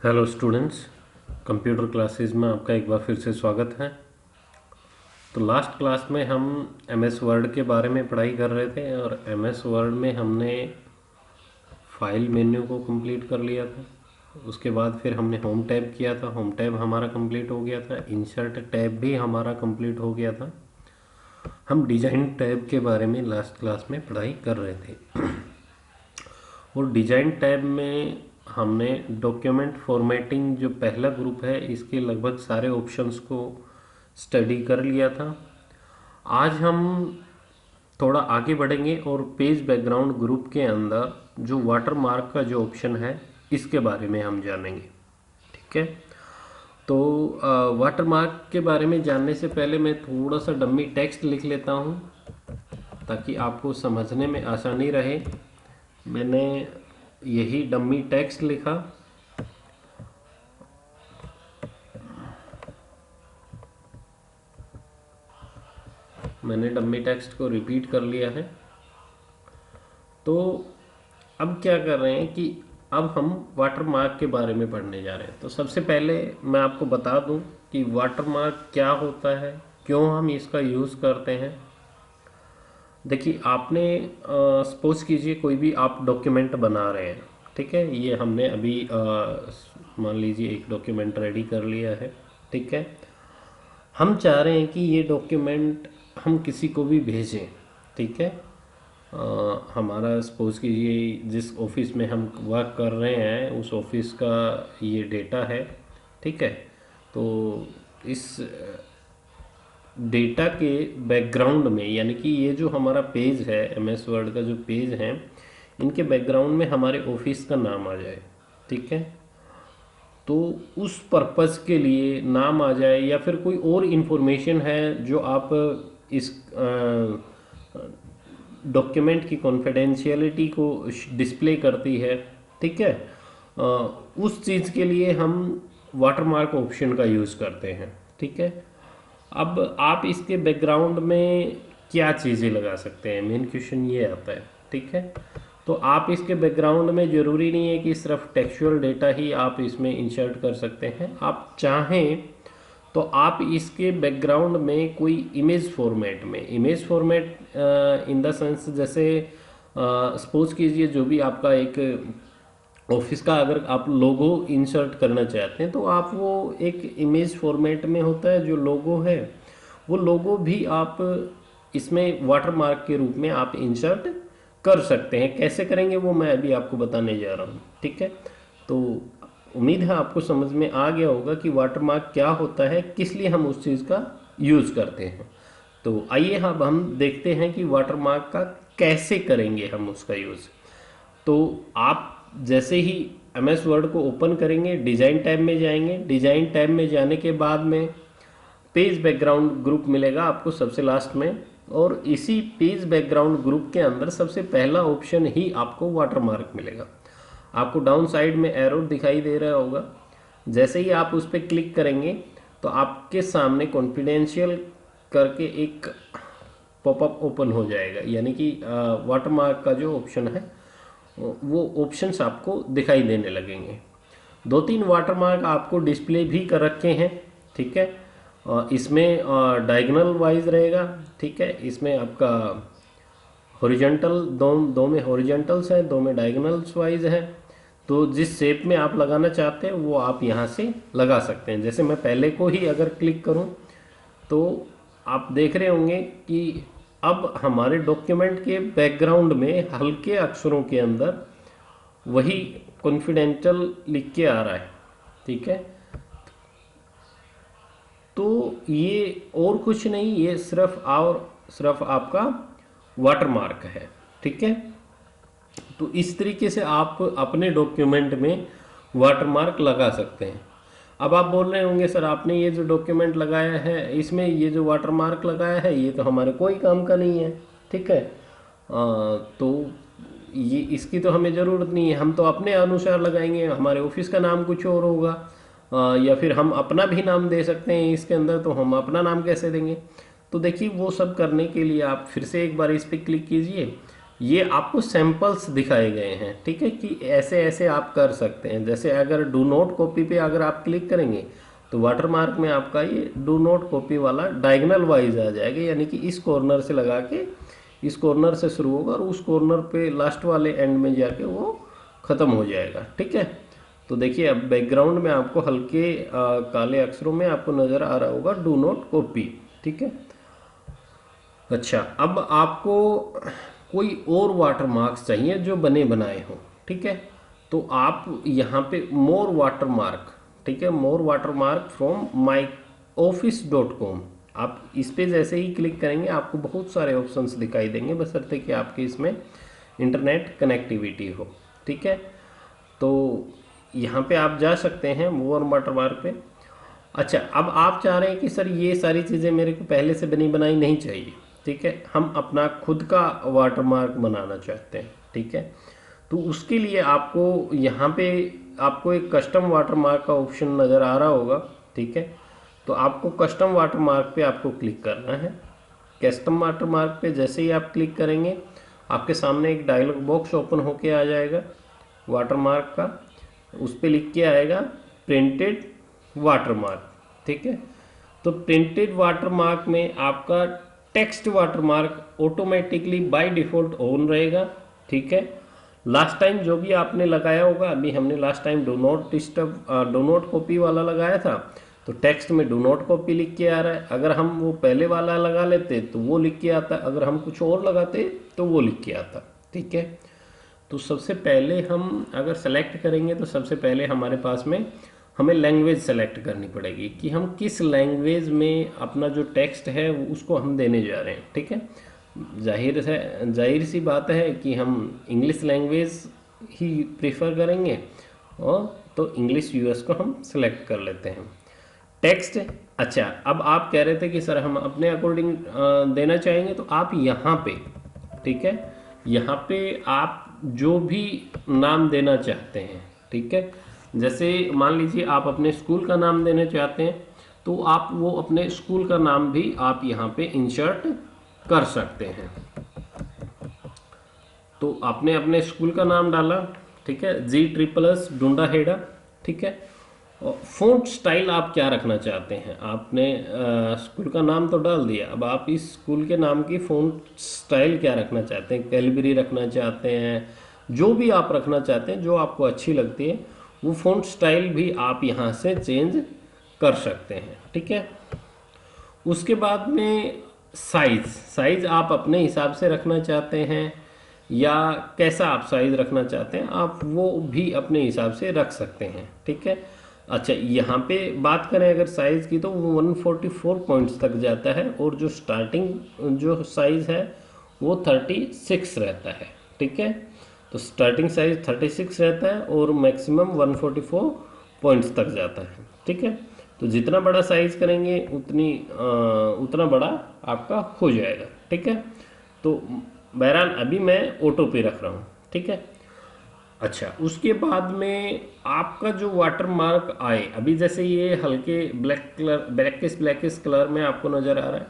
Hello students, computer classes में आपका एक बार फिर से स्वागत है। तो लास्ट क्लास में हम एमएस वर्ड के बारे में पढ़ाई कर रहे थे और एमएस वर्ड में हमने फाइल मेन्यू को कंप्लीट कर लिया था। उसके बाद फिर हमने होम टैब किया था, होम टैब हमारा कंप्लीट हो गया था। इंसर्ट टैब भी हमारा कंप्लीट हो गया था। हम डिज़ाइन टैब के बारे में लास्ट क्लास में पढ़ाई कर रहे थे और डिज़ाइन टैब में हमने डॉक्यूमेंट फॉर्मेटिंग जो पहला ग्रुप है इसके लगभग सारे ऑप्शंस को स्टडी कर लिया था। आज हम थोड़ा आगे बढ़ेंगे और पेज बैकग्राउंड ग्रुप के अंदर जो वाटरमार्क का जो ऑप्शन है इसके बारे में हम जानेंगे। ठीक है, तो वाटरमार्क के बारे में जानने से पहले मैं थोड़ा सा डम्मी टेक्स्ट लिख लेता हूँ ताकि आपको समझने में आसानी रहे। मैंने यही डम्मी टेक्स्ट लिखा। मैंने डम्मी टेक्स्ट को रिपीट कर लिया है। तो अब क्या कर रहे हैं कि अब हम वाटरमार्क के बारे में पढ़ने जा रहे हैं। तो सबसे पहले मैं आपको बता दूं कि वाटरमार्क क्या होता है, क्यों हम इसका यूज़ करते हैं। देखिए, आपने सपोज कीजिए कोई भी आप डॉक्यूमेंट बना रहे हैं। ठीक है, ये हमने अभी मान लीजिए एक डॉक्यूमेंट रेडी कर लिया है। ठीक है, हम चाह रहे हैं कि ये डॉक्यूमेंट हम किसी को भी भेजें। ठीक है, हमारा सपोज कीजिए जिस ऑफिस में हम वर्क कर रहे हैं उस ऑफिस का ये डेटा है। ठीक है, तो इस डेटा के बैकग्राउंड में, यानी कि ये जो हमारा पेज है, एमएस वर्ड का जो पेज है, इनके बैकग्राउंड में हमारे ऑफिस का नाम आ जाए। ठीक है, तो उस पर्पज़ के लिए नाम आ जाए या फिर कोई और इन्फॉर्मेशन है जो आप इस डॉक्यूमेंट की कॉन्फिडेंशियलिटी को डिस्प्ले करती है। ठीक है, उस चीज़ के लिए हम वाटरमार्क ऑप्शन का यूज़ करते हैं। ठीक है, अब आप इसके बैकग्राउंड में क्या चीज़ें लगा सकते हैं, मेन क्वेश्चन ये आता है। ठीक है, तो आप इसके बैकग्राउंड में ज़रूरी नहीं है कि सिर्फ टेक्सचुअल डेटा ही आप इसमें इंसर्ट कर सकते हैं। आप चाहें तो आप इसके बैकग्राउंड में कोई इमेज फॉर्मेट में, image format in the sense, जैसे सपोज कीजिए जो भी आपका एक ऑफिस का अगर आप लोगो इंसर्ट करना चाहते हैं तो आप वो एक इमेज फॉर्मेट में होता है जो लोगो है, वो लोगो भी आप इसमें वाटरमार्क के रूप में आप इंसर्ट कर सकते हैं। कैसे करेंगे वो मैं अभी आपको बताने जा रहा हूँ। ठीक है, तो उम्मीद है आपको समझ में आ गया होगा कि वाटरमार्क क्या होता है, किस लिए हम उस चीज़ का यूज़ करते हैं। तो आइए अब हम देखते हैं कि वाटरमार्क का कैसे करेंगे हम उसका यूज़। तो आप जैसे ही एम एस वर्ड को ओपन करेंगे, डिज़ाइन टैब में जाएंगे। डिज़ाइन टैब में जाने के बाद में पेज बैकग्राउंड ग्रुप मिलेगा आपको सबसे लास्ट में, और इसी पेज बैकग्राउंड ग्रुप के अंदर सबसे पहला ऑप्शन ही आपको वाटरमार्क मिलेगा। आपको डाउन साइड में एरो दिखाई दे रहा होगा। जैसे ही आप उस पर क्लिक करेंगे तो आपके सामने कॉन्फिडेंशियल करके एक पॉपअप ओपन हो जाएगा, यानी कि वाटरमार्क का जो ऑप्शन है वो ऑप्शंस आपको दिखाई देने लगेंगे। दो तीन वाटरमार्क आपको डिस्प्ले भी कर रखे हैं। ठीक है, इसमें डायगोनल वाइज रहेगा। ठीक है, इसमें आपका हॉरिजॉन्टल, दो में हॉरिजॉन्टल्स हैं, दो में डायगोनल्स वाइज है। तो जिस शेप में आप लगाना चाहते हैं वो आप यहाँ से लगा सकते हैं। जैसे मैं पहले को ही अगर क्लिक करूँ तो आप देख रहे होंगे कि अब हमारे डॉक्यूमेंट के बैकग्राउंड में हल्के अक्षरों के अंदर वही कॉन्फिडेंशियल लिख के आ रहा है। ठीक है, तो ये और कुछ नहीं, ये सिर्फ आपका वाटरमार्क है। ठीक है, तो इस तरीके से आप अपने डॉक्यूमेंट में वाटरमार्क लगा सकते हैं। अब आप बोल रहे होंगे सर आपने ये जो डॉक्यूमेंट लगाया है इसमें ये जो वाटरमार्क लगाया है ये तो हमारे कोई काम का नहीं है। ठीक है, तो ये इसकी तो हमें ज़रूरत नहीं है, हम तो अपने अनुसार लगाएंगे, हमारे ऑफिस का नाम कुछ और होगा। या फिर हम अपना भी नाम दे सकते हैं इसके अंदर, तो हम अपना नाम कैसे देंगे। तो देखिए वो सब करने के लिए आप फिर से एक बार इस पर क्लिक कीजिए। ये आपको सैंपल्स दिखाए गए हैं, ठीक है, कि ऐसे ऐसे आप कर सकते हैं। जैसे अगर डू नोट कॉपी पे अगर आप क्लिक करेंगे तो वाटरमार्क में आपका ये डू नोट कॉपी वाला डायगोनल वाइज आ जाएगा, यानी कि इस कॉर्नर से लगा के इस कॉर्नर से शुरू होगा और उस कॉर्नर पे लास्ट वाले एंड में जाके वो ख़त्म हो जाएगा, ठीक है। तो देखिए अब बैकग्राउंड में आपको हल्के काले अक्षरों में आपको नज़र आ रहा होगा डू नोट कॉपी, ठीक है। अच्छा, अब आपको कोई और वाटरमार्क्स चाहिए जो बने बनाए हों, ठीक है। तो आप यहाँ पे मोर वाटरमार्क, ठीक है, मोर वाटरमार्क फ्रॉम माई office.com, आप इस पे जैसे ही क्लिक करेंगे आपको बहुत सारे ऑप्शंस दिखाई देंगे, बशर्ते कि आपके इसमें इंटरनेट कनेक्टिविटी हो, ठीक है। तो यहाँ पे आप जा सकते हैं मोर वाटरमार्क पे। अच्छा, अब आप चाह रहे हैं कि सर ये सारी चीज़ें मेरे को पहले से बनी बनाई नहीं चाहिए, ठीक है, हम अपना खुद का वाटरमार्क बनाना चाहते हैं, ठीक है। तो उसके लिए आपको यहाँ पे आपको एक कस्टम वाटरमार्क का ऑप्शन नज़र आ रहा होगा, ठीक है। तो आपको कस्टम वाटरमार्क पे आपको क्लिक करना है। कस्टम वाटरमार्क पे जैसे ही आप क्लिक करेंगे आपके सामने एक डायलॉग बॉक्स ओपन होके आ जाएगा वाटरमार्क का, उस पर लिख के आएगा प्रिंटेड वाटरमार्क, ठीक है। तो प्रिंटेड वाटरमार्क में आपका text watermark automatically by default on रहेगा, ठीक है। लास्ट टाइम जो भी आपने लगाया होगा, अभी हमने last time do not disturb do not copy वाला लगाया था, तो टेक्स्ट में डो नॉट कॉपी लिख के आ रहा है। अगर हम वो पहले वाला लगा लेते तो वो लिख के आता, अगर हम कुछ और लगाते तो वो लिख के आता, ठीक है। तो सबसे पहले हम अगर सेलेक्ट करेंगे तो सबसे पहले हमारे पास में हमें लैंग्वेज सेलेक्ट करनी पड़ेगी कि हम किस लैंग्वेज में अपना जो टेक्स्ट है वो उसको हम देने जा रहे हैं, ठीक है। जाहिर सी बात है कि हम इंग्लिश लैंग्वेज ही प्रेफर करेंगे, और तो इंग्लिश यूएस को हम सेलेक्ट कर लेते हैं। टेक्स्ट, अच्छा, अब आप कह रहे थे कि सर हम अपने अकॉर्डिंग देना चाहेंगे, तो आप यहाँ पे, ठीक है, यहाँ पे आप जो भी नाम देना चाहते हैं, ठीक है, जैसे मान लीजिए आप अपने स्कूल का नाम देना चाहते हैं तो आप वो अपने स्कूल का नाम भी आप यहाँ पे इंसर्ट कर सकते हैं। तो आपने अपने स्कूल का नाम डाला, ठीक है, G++ डुंडा हेड़ा, ठीक है। और फ़ॉन्ट स्टाइल आप क्या रखना चाहते हैं, आपने स्कूल का नाम तो डाल दिया, अब आप इस स्कूल के नाम की फ़ॉन्ट स्टाइल क्या रखना चाहते हैं, कैलबरी रखना चाहते हैं, जो भी आप रखना चाहते हैं, जो आपको अच्छी लगती है वो फ़ॉन्ट स्टाइल भी आप यहाँ से चेंज कर सकते हैं, ठीक है। उसके बाद में साइज़ आप अपने हिसाब से रखना चाहते हैं या कैसा आप साइज़ रखना चाहते हैं, आप वो भी अपने हिसाब से रख सकते हैं, ठीक है। अच्छा, यहाँ पे बात करें अगर साइज़ की तो वो 144 पॉइंट्स तक जाता है, और जो स्टार्टिंग जो साइज़ है वो 36 रहता है, ठीक है। तो स्टार्टिंग साइज़ 36 रहता है और मैक्सिमम 144 पॉइंट्स तक जाता है, ठीक है। तो जितना बड़ा साइज़ करेंगे उतना बड़ा आपका हो जाएगा, ठीक है। तो बहरहाल अभी मैं ऑटो पे रख रहा हूँ, ठीक है। अच्छा, उसके बाद में आपका जो वाटर मार्क आए, अभी जैसे ये हल्के ब्लैकिश कलर में आपको नज़र आ रहा है,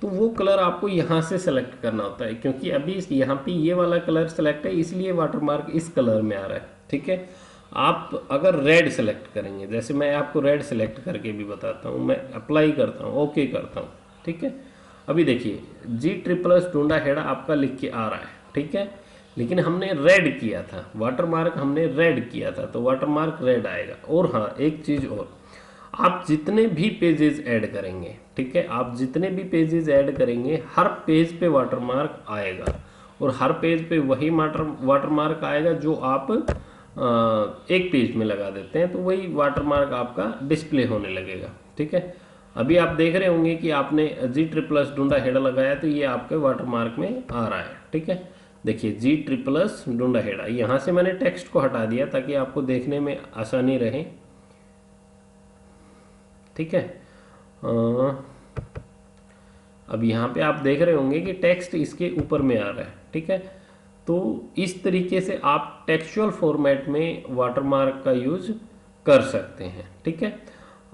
तो वो कलर आपको यहाँ से सेलेक्ट करना होता है, क्योंकि अभी यहाँ पे ये वाला कलर सेलेक्ट है इसलिए वाटर मार्क इस कलर में आ रहा है, ठीक है। आप अगर रेड सेलेक्ट करेंगे, जैसे मैं आपको रेड सेलेक्ट करके भी बताता हूँ, मैं अप्लाई करता हूँ, ओके करता हूँ, ठीक है। अभी देखिए G++ डूंडा हेड़ा आपका लिख के आ रहा है, ठीक है, लेकिन हमने रेड किया था, वाटर मार्क हमने रेड किया था, तो वाटर मार्क रेड आएगा। और हाँ, एक चीज़ और, आप जितने भी पेजेस ऐड करेंगे, ठीक है, आप जितने भी पेजेस ऐड करेंगे हर पेज पे वाटर मार्क आएगा, और हर पेज पे वही वाटर मार्क आएगा जो आप एक पेज में लगा देते हैं, तो वही वाटर मार्क आपका डिस्प्ले होने लगेगा, ठीक है। अभी आप देख रहे होंगे कि आपने G++ डूंडा हेडा लगाया तो ये आपके वाटर मार्क में आ रहा है, ठीक है। देखिए G++ डूंडा हेडा, यहाँ से मैंने टेक्स्ट को हटा दिया ताकि आपको देखने में आसानी रहे, ठीक है। अब यहाँ पे आप देख रहे होंगे कि टेक्स्ट इसके ऊपर में आ रहा है, ठीक है। तो इस तरीके से आप टेक्सचुअल फॉर्मेट में वाटरमार्क का यूज़ कर सकते हैं, ठीक है।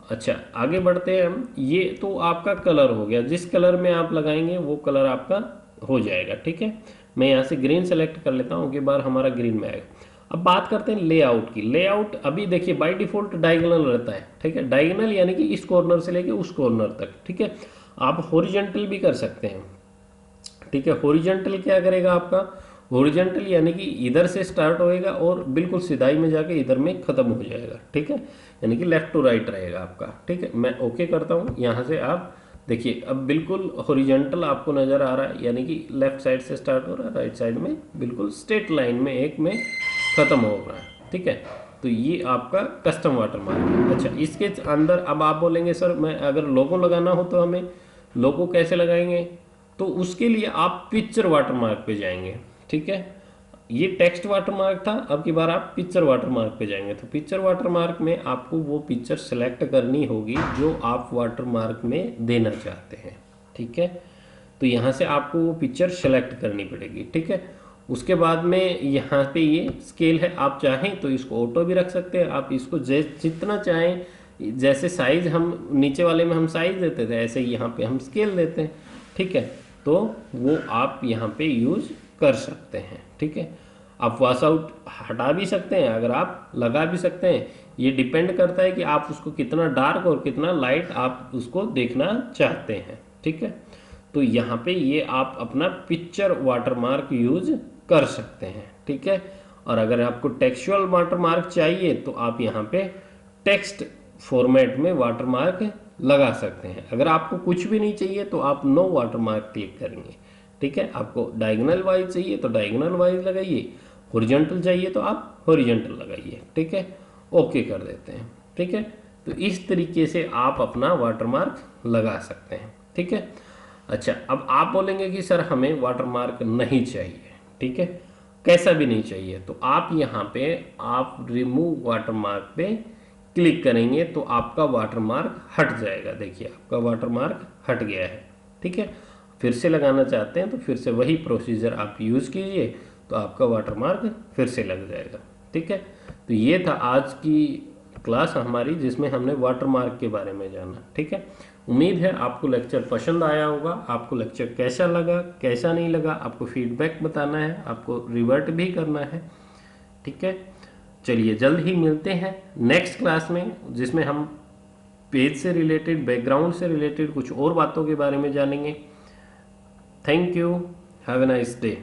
अच्छा, आगे बढ़ते हैं हम। ये तो आपका कलर हो गया, जिस कलर में आप लगाएंगे वो कलर आपका हो जाएगा, ठीक है। मैं यहाँ से ग्रीन सेलेक्ट कर लेता हूँ, उसके बाद हमारा ग्रीन में आएगा। अब बात करते हैं लेआउट की। लेआउट अभी देखिए बाय डिफॉल्ट डायगोनल रहता है, ठीक है। डायगोनल यानी कि इस कॉर्नर से लेके उस कॉर्नर तक, ठीक है। आप हॉरिजॉन्टल भी कर सकते हैं, ठीक है। हॉरिजॉन्टल क्या करेगा आपका, हॉरिजॉन्टल यानी कि इधर से स्टार्ट होएगा और बिल्कुल सीधाई में जाके इधर में खत्म हो जाएगा, ठीक है। यानी कि लेफ्ट टू राइट रहेगा आपका, ठीक है। मैं ओके करता हूँ। यहाँ से आप देखिए अब बिल्कुल हॉरिजॉन्टल आपको नज़र आ रहा है, यानी कि लेफ्ट साइड से स्टार्ट हो रहा है, राइट साइड में बिल्कुल स्ट्रेट लाइन में एक में ख़त्म हो रहा है, ठीक है। तो ये आपका कस्टम वाटरमार्क है। अच्छा, इसके अंदर अब आप बोलेंगे सर मैं अगर लोगो लगाना हो तो हमें लोगो कैसे लगाएंगे, तो उसके लिए आप पिक्चर वाटरमार्क पे जाएंगे, ठीक है। ये टेक्स्ट वाटरमार्क था, अब की बार आप पिक्चर वाटरमार्क पे जाएंगे। तो पिक्चर वाटरमार्क में आपको वो पिक्चर सेलेक्ट करनी होगी जो आप वाटरमार्क में देना चाहते हैं, ठीक है। तो यहाँ से आपको वो पिक्चर सेलेक्ट करनी पड़ेगी, ठीक है। उसके बाद में यहाँ पे ये स्केल है, आप चाहें तो इसको ऑटो भी रख सकते हैं, आप इसको जितना चाहें, जैसे साइज हम नीचे वाले में हम साइज देते थे ऐसे यहाँ पे हम स्केल देते हैं, ठीक है। तो वो आप यहाँ पे यूज कर सकते हैं, ठीक है। आप वॉश आउट हटा भी सकते हैं, अगर आप लगा भी सकते हैं। ये डिपेंड करता है कि आप उसको कितना डार्क और कितना लाइट आप उसको देखना चाहते हैं, ठीक है। तो यहाँ पे ये आप अपना पिक्चर वाटरमार्क यूज कर सकते हैं, ठीक है। और अगर आपको टेक्सचुअल वाटरमार्क चाहिए तो आप यहाँ पे टेक्स्ट फॉर्मेट में वाटरमार्क लगा सकते हैं। अगर आपको कुछ भी नहीं चाहिए तो आप नो वाटरमार्क क्लिक करेंगे, ठीक है। आपको डायगोनल वाइज चाहिए तो डायगोनल वाइज लगाइए, हॉरिजॉन्टल चाहिए तो आप हॉरिजॉन्टल लगाइए, ठीक है। ओके कर देते हैं, ठीक है। तो इस तरीके से आप अपना वाटरमार्क लगा सकते हैं, ठीक है। अच्छा, अब आप बोलेंगे कि सर हमें वाटरमार्क नहीं चाहिए, ठीक है, कैसा भी नहीं चाहिए, तो आप यहाँ पे आप रिमूव वाटरमार्क पे क्लिक करेंगे तो आपका वाटरमार्क हट जाएगा। देखिए आपका वाटरमार्क हट गया है, ठीक है। फिर से लगाना चाहते हैं तो फिर से वही प्रोसीजर आप यूज़ कीजिए तो आपका वाटरमार्क फिर से लग जाएगा, ठीक है। तो ये था आज की क्लास हमारी जिसमें हमने वाटरमार्क के बारे में जाना, ठीक है। उम्मीद है आपको लेक्चर पसंद आया होगा। आपको लेक्चर कैसा लगा कैसा नहीं लगा आपको फीडबैक बताना है, आपको रिवर्ट भी करना है, ठीक है। चलिए जल्द ही मिलते हैं नेक्स्ट क्लास में, जिसमें हम पेज से रिलेटेड, बैकग्राउंड से रिलेटेड कुछ और बातों के बारे में जानेंगे। Thank you, have a nice day.